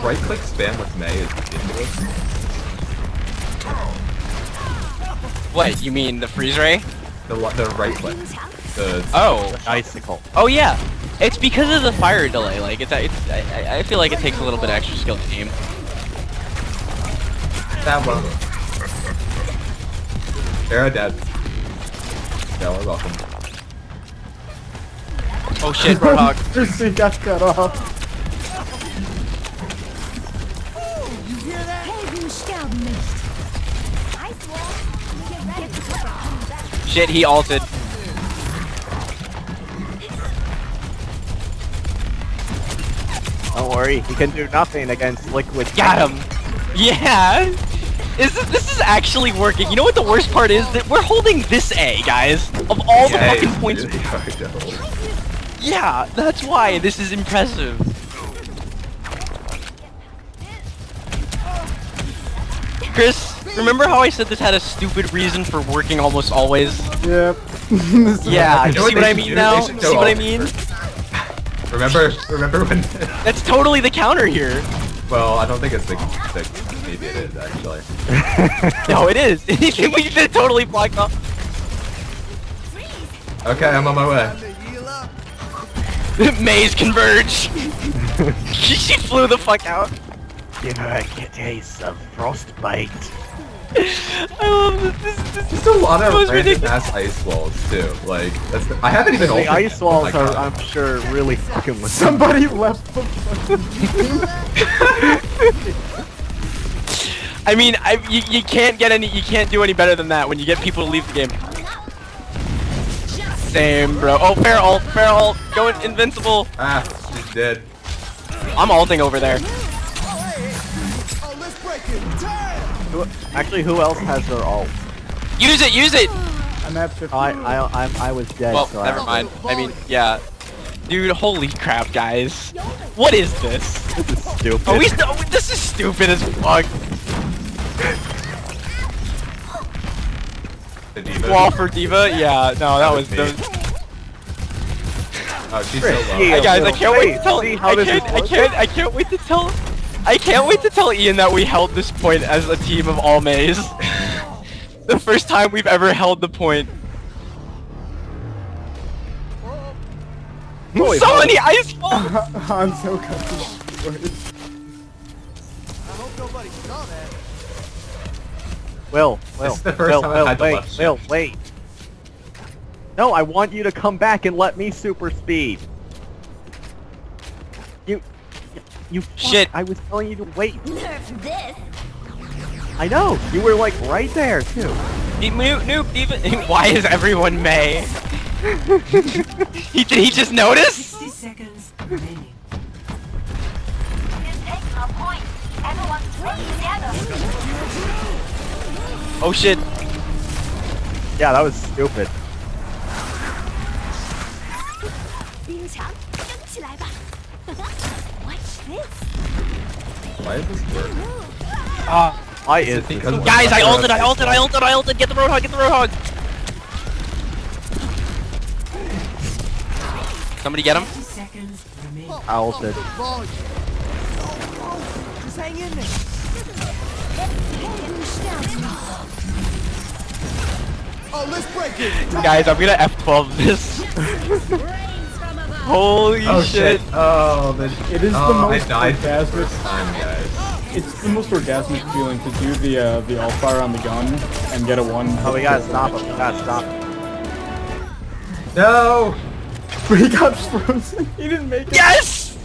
Right click spam with Mei is ridiculous. What, you mean the freeze ray? The right click. Oh. Icicle. Oh yeah. It's because of the fire delay. Like I feel like it takes a little bit extra skill to aim. That one. Era dead. Yeah, we're welcome. Oh shit, Roadhog. He got cut off. Shit, he ulted. Don't worry, he can do nothing against liquid. Got him. Yeah. This is actually working. You know what the worst part is? That we're holding this A, guys. Of all the fucking points. Really hard to hold. Yeah, that's why this is impressive. Chris, remember how I said this had a stupid reason for working almost always? Yep. Yeah, You know see what I they mean should do? now? They should See go what I all mean? Remember when? That's totally the counter here. Well, I don't think it's the maybe it is actually. No, it is. We did totally blocked off. Okay, I'm on my way. Maze converge. She flew the fuck out. Give her a taste of frostbite. I love this. There's a lot of Most random ridiculous. ass ice walls too. Like I haven't even. The opened ice it. walls Oh my are, God. I'm sure, really fucking with Somebody left the fucking I mean, you can't get any. You can't do any better than that when you get people to leave the game. Same, bro. Oh, fair ult, going invincible. Ah, she's dead. I'm ulting over there. Actually, who else has their ult? Use it. I'm at 50. I was dead. Well, so never mind. I mean, yeah. Dude, holy crap, guys. What is this? This is stupid. Are we still? This is stupid as fuck. The diva. Wall for Diva? Yeah, no, that was. Oh, she's so low. Hey guys, I can't wait to tell. See how I this is can't wait to tell. I can't wait to tell Ian that we held this point as a team of all Mays. The first time we've ever held the point. Holy So fuck. many ice balls! Hanzo got destroyed. Will, This is the first time I've had to left shift. wait. No, I want you to come back and let me super speed. You Shit. fuck, I was telling you to wait. Nerf this. I know, you were like right there too. Noob, Diva. Why is everyone May? Did he just notice? 60 seconds remaining. It's taking a point. Everyone stay together. Oh shit. Yeah, that was stupid. 冰墙升起来吧。Watch this. Why does this work? I is because of Guys, I ulted, ice I wall? ulted. Get the Roadhog, Somebody get him. 50 seconds remaining. I ulted. Guys, I'm gonna F12 this. Holy Oh shit. shit! Oh, It is the I most died for the orgasmic. first time, guys. It's the most orgasmic feeling to do the all fire on the gun and get a one. Oh, we gotta stop him. We gotta stop him. No! But he got frozen. He didn't make it. Yes!